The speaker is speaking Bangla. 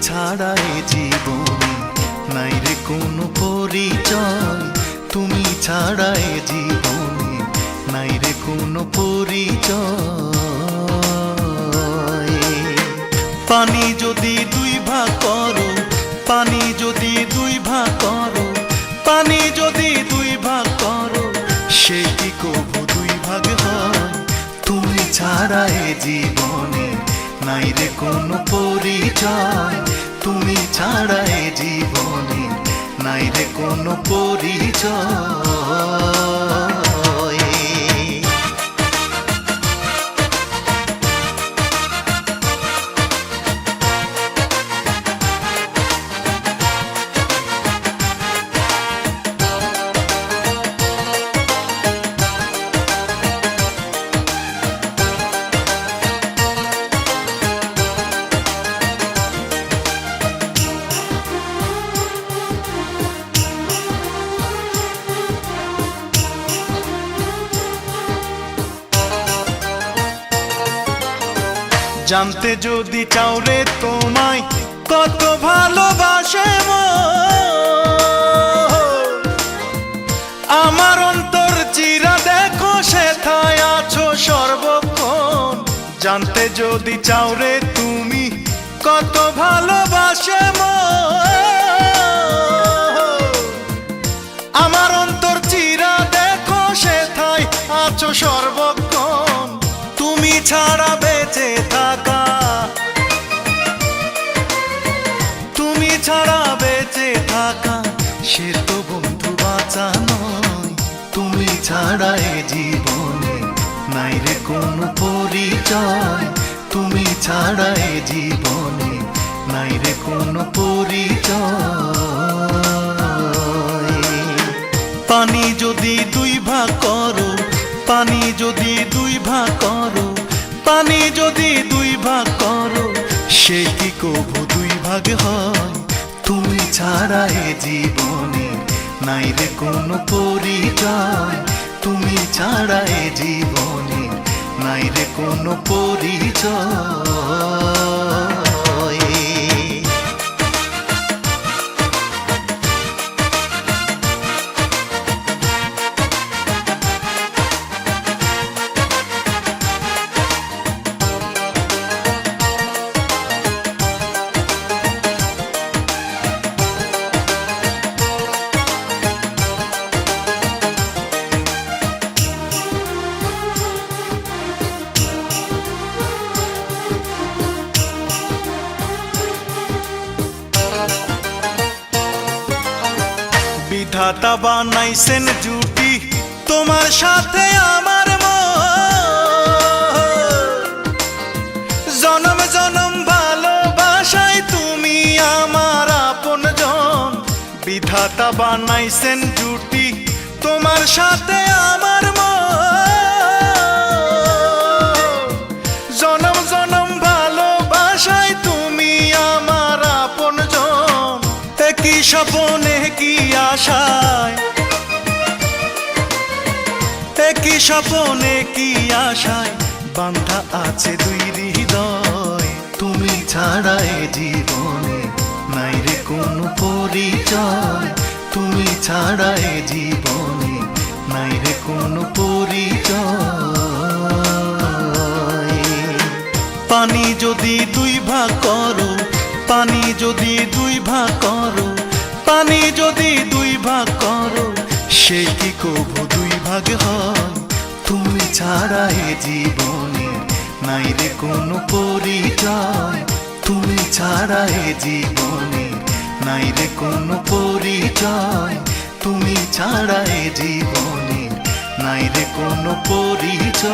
ছাড়া এ জীবনে নাই রে কোনো পরিচয়, তুমি ছাড়া এ জীবনে নাই রে কোনো পরিচয়। পানি যদি দুই ভাগ করো, পানি যদি দুই ভাগ করো, পানি যদি দুই ভাগ করো, সে কি কবু দুই ভাগ হয়? তুমি ছাড়া এ জীবনে নাই রে কোনো পরিচয়, তুমি ছাড়া এ জীবনে নাই রে কোনো পরিচয়। জানতে যদি চাও রে তোমায় কত ভালোবাসে আমার অন্তর চিরা দেখো সেথায় আছো সর্বক্ষণ। জানতে যদি চাও রে তুমি কত ভালোবাসে আমার অন্তর চিরা দেখো সেথায় আছো সর্বক্ষণ। তুমি ছাড়া বেঁচে থাকা, তুমি ছাড়া বেঁচে থাকা সে তো বন্ধু বাঁচা নয়। তুমি ছাড়া এ জীবনে নাই রে কোনো পরিচয়, তুমি ছাড়া এ জীবনে নাই রে কোনো পরিচয়। পানি যদি দুই ভাগ করো, পানি যদি দুই ভাগ করো, পানি যদি দুই ভাগ করো, সে কি কবু দুই ভাগ হয়? তুমি ছাড়া এ জীবনে নাই রে কোনো পরিচয়, তুমি ছাড়া এ জীবনে নাই রে কোনো পরিচয়। বিধাতা বানাইছেন জুটি তোমার সাথে আমার জনম জনম ভালোবাসাই তুমি আমার আপনজন। বিধাতা বানাইছেন জুটি তোমার সাথে আমার জনম জনম ভালোবাসাই তুমি আমার আপনজন। একই স্বপনে কি আশায়, একই স্বপনে কি আশায় বান্ধা আছে দুই হৃদয়। তুমি ছাড়া এ জীবনে নাই রে কোনো পরিচয়, তুমি ছাড়া এ জীবনে নাই রে কোনো পরিচয়। পানি যদি দুই ভাগ করো, পানি যদি দুই ভাগ করো, পানি যদি দুই ভাগ করো, সে কি কবু দুই ভাগ হয়? তুমি ছাড়া এ জীবনে নাই রে কোনো পরিচয়, তুমি ছাড়া এ জীবনে নাই রে কোনো পরিচয়, তুমি ছাড়া এ জীবনে নাই রে কোনো পরিচয়।